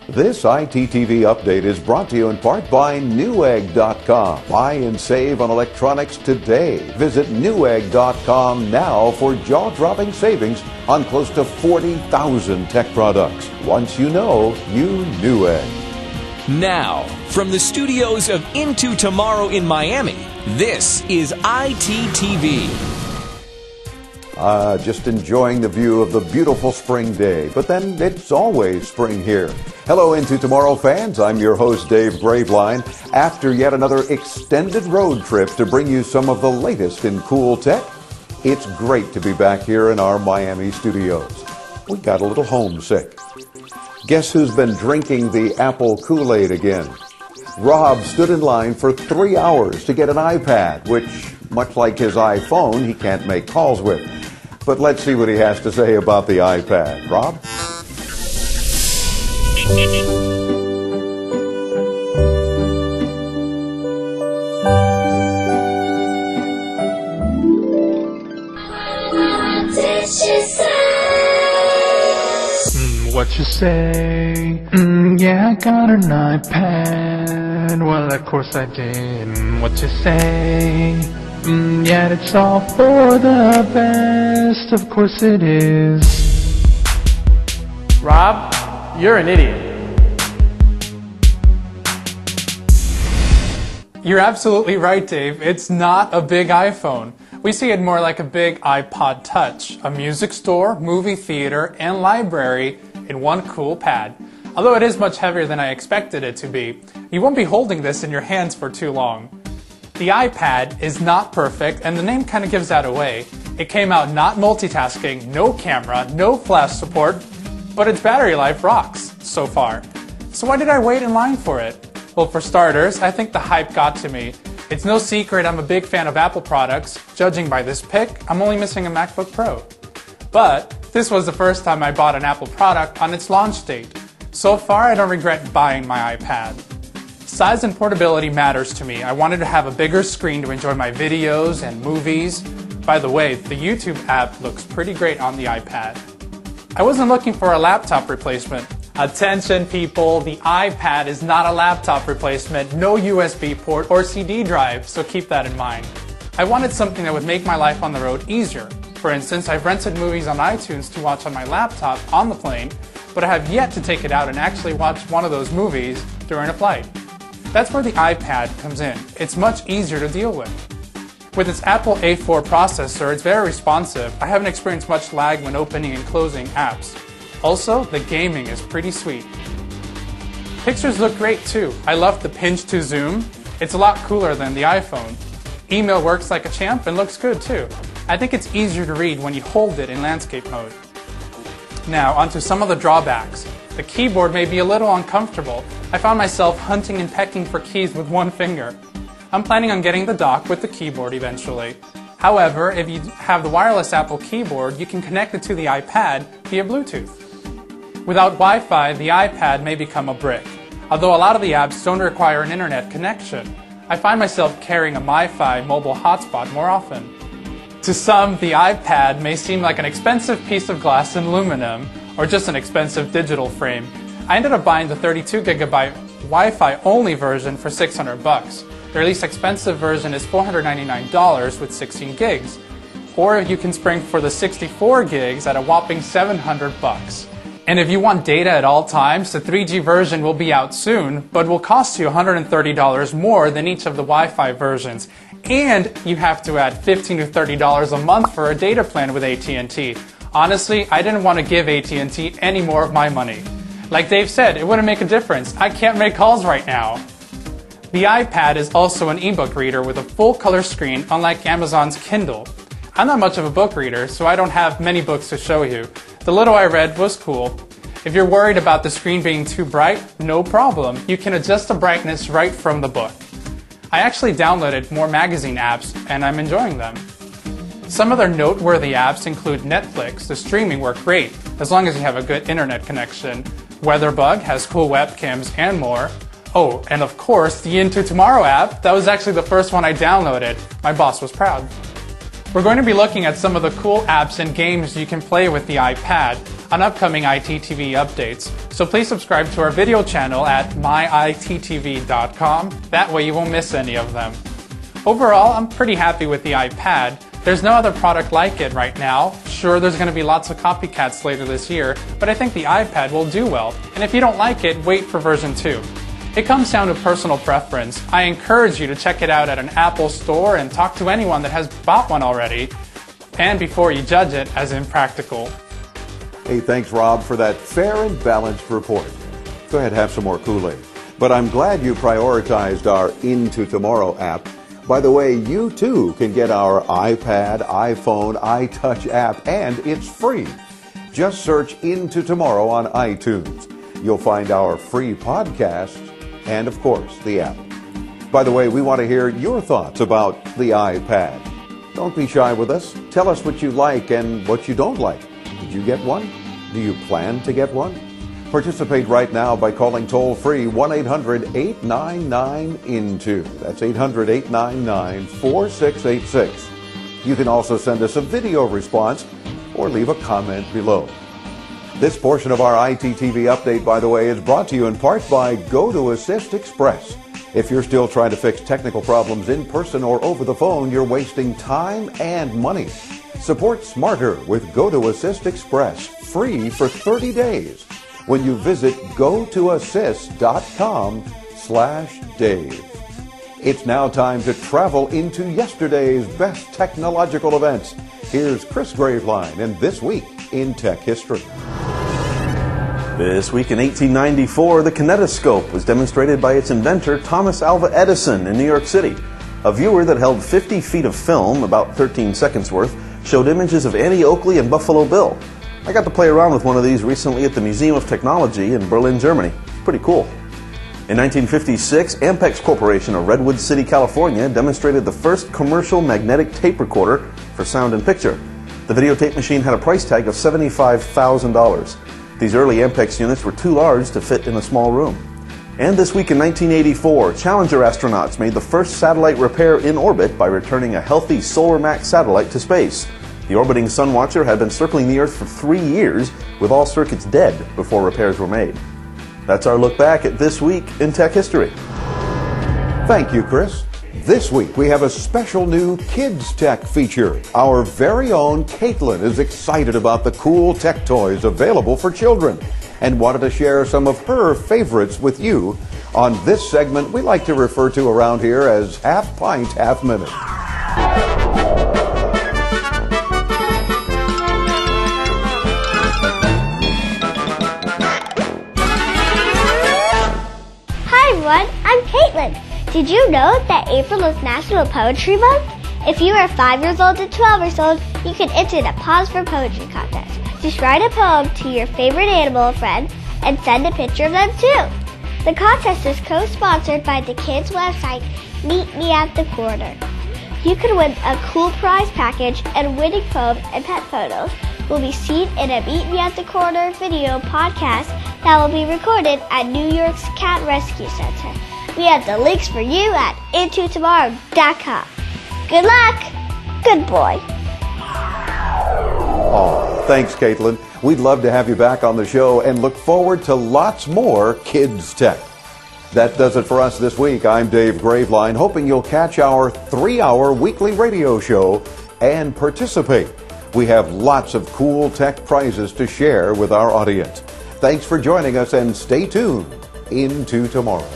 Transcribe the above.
This ITTV update is brought to you in part by Newegg.com. Buy and save on electronics today. Visit Newegg.com now for jaw-dropping savings on close to 40,000 tech products. Once you know, you Newegg. Now, from the studios of Into Tomorrow in Miami, this is ITTV. Just enjoying the view of the beautiful spring day. But then it's always spring here. Hello, Into Tomorrow fans. I'm your host, Dave Graveline. After yet another extended road trip to bring you some of the latest in cool tech, it's great to be back here in our Miami studios. We got a little homesick. Guess who's been drinking the Apple Kool-Aid again? Rob stood in line for 3 hours to get an iPad, which, much like his iPhone, he can't make calls with. But let's see what he has to say about the iPad. Rob? What you say? Yeah, I got an iPad. Well, of course I did. What you say? Yeah, it's all for the best. Of course it is. Rob, you're an idiot. You're absolutely right, Dave. It's not a big iPhone. We see it more like a big iPod Touch, a music store, movie theater, and library in one cool pad. Although it is much heavier than I expected it to be, you won't be holding this in your hands for too long. The iPad is not perfect, and the name kind of gives that away. It came out not multitasking, no camera, no flash support, but its battery life rocks so far. So why did I wait in line for it? Well, for starters, I think the hype got to me. It's no secret I'm a big fan of Apple products. Judging by this pic, I'm only missing a MacBook Pro. But this was the first time I bought an Apple product on its launch date. So far, I don't regret buying my iPad. Size and portability matters to me. I wanted to have a bigger screen to enjoy my videos and movies. By the way, the YouTube app looks pretty great on the iPad. I wasn't looking for a laptop replacement. Attention people, the iPad is not a laptop replacement, no USB port or CD drive, so keep that in mind. I wanted something that would make my life on the road easier. For instance, I've rented movies on iTunes to watch on my laptop on the plane, but I have yet to take it out and actually watch one of those movies during a flight. That's where the iPad comes in. It's much easier to deal with. With its Apple A4 processor, it's very responsive. I haven't experienced much lag when opening and closing apps. Also, the gaming is pretty sweet. Pictures look great too. I love the pinch to zoom. It's a lot cooler than the iPhone. Email works like a champ and looks good too. I think it's easier to read when you hold it in landscape mode. Now, onto some of the drawbacks. The keyboard may be a little uncomfortable. I found myself hunting and pecking for keys with one finger. I'm planning on getting the dock with the keyboard eventually. However, if you have the wireless Apple keyboard, you can connect it to the iPad via Bluetooth. Without Wi-Fi, the iPad may become a brick. Although a lot of the apps don't require an internet connection, I find myself carrying a MiFi mobile hotspot more often. To some, the iPad may seem like an expensive piece of glass and aluminum, or just an expensive digital frame. I ended up buying the 32 gigabyte Wi-Fi only version for $600. The least expensive version is $499 with 16 gigs. Or you can spring for the 64 gigs at a whopping $700. And if you want data at all times, the 3G version will be out soon, but will cost you $130 more than each of the Wi-Fi versions. And you have to add $15 to $30 a month for a data plan with AT&T. Honestly, I didn't want to give AT&T any more of my money. Like Dave said, it wouldn't make a difference. I can't make calls right now. The iPad is also an ebook reader with a full-color screen, unlike Amazon's Kindle. I'm not much of a book reader, so I don't have many books to show you. The little I read was cool. If you're worried about the screen being too bright, no problem. You can adjust the brightness right from the book. I actually downloaded more magazine apps, and I'm enjoying them. Some other noteworthy apps include Netflix. The streaming works great, as long as you have a good internet connection. Weatherbug has cool webcams and more. Oh, and of course, the Into Tomorrow app. That was actually the first one I downloaded. My boss was proud. We're going to be looking at some of the cool apps and games you can play with the iPad. on upcoming ITTV updates. So please subscribe to our video channel at myittv.com. That way you won't miss any of them. Overall, I'm pretty happy with the iPad. There's no other product like it right now. Sure, there's going to be lots of copycats later this year, but I think the iPad will do well. And if you don't like it, wait for version 2. It comes down to personal preference. I encourage you to check it out at an Apple store and talk to anyone that has bought one already. And before you judge it as impractical. Hey, thanks, Rob, for that fair and balanced report. Go ahead, have some more Kool-Aid. But I'm glad you prioritized our Into Tomorrow app. By the way, you too can get our iPad, iPhone, iTouch app, and it's free. Just search Into Tomorrow on iTunes. You'll find our free podcasts and, of course, the app. By the way, we want to hear your thoughts about the iPad. Don't be shy with us. Tell us what you like and what you don't like. Did you get one? Do you plan to get one? Participate right now by calling toll-free 1-800-899-INTO. That's 800-899-4686. You can also send us a video response or leave a comment below. This portion of our ITTV update, by the way, is brought to you in part by GoToAssist Express. If you're still trying to fix technical problems in person or over the phone, you're wasting time and money. Support smarter with GoToAssist Express, free for 30 days. When you visit gotoassist.com/Dave. It's now time to travel into yesterday's best technological events. Here's Chris Graveline and This Week in Tech History. This week in 1894, the kinetoscope was demonstrated by its inventor, Thomas Alva Edison, in New York City. A viewer that held 50 feet of film, about 13 seconds worth, showed images of Annie Oakley and Buffalo Bill. I got to play around with one of these recently at the Museum of Technology in Berlin, Germany. Pretty cool. In 1956, Ampex Corporation of Redwood City, California demonstrated the first commercial magnetic tape recorder for sound and picture. The videotape machine had a price tag of $75,000. These early Ampex units were too large to fit in a small room. And this week in 1984, Challenger astronauts made the first satellite repair in orbit by returning a healthy Solar Max satellite to space. The orbiting Sunwatcher had been circling the Earth for 3 years, with all circuits dead before repairs were made. That's our look back at This Week in Tech History. Thank you, Chris. This week we have a special new Kids Tech feature. Our very own Caitlin is excited about the cool tech toys available for children and wanted to share some of her favorites with you on this segment we like to refer to around here as Half Pint, Half Minute. Hi everyone, I'm Caitlin. Did you know that April is National Poetry Month? If you are 5 years old to 12 years old, you can enter the Pause for Poetry contest. Just write a poem to your favorite animal or friend and send a picture of them too. The contest is co-sponsored by the kids' website Meet Me at the Corner. You can win a cool prize package, and winning poem and pet photos will be seen in a Meet Me at the Corner video podcast that will be recorded at New York's Cat Rescue Center. We have the links for you at intotomorrow.com. Good luck! Good boy. Oh, thanks, Caitlin. We'd love to have you back on the show and look forward to lots more Kids Tech. That does it for us this week. I'm Dave Graveline, hoping you'll catch our 3-hour weekly radio show and participate. We have lots of cool tech prizes to share with our audience. Thanks for joining us and stay tuned into tomorrow.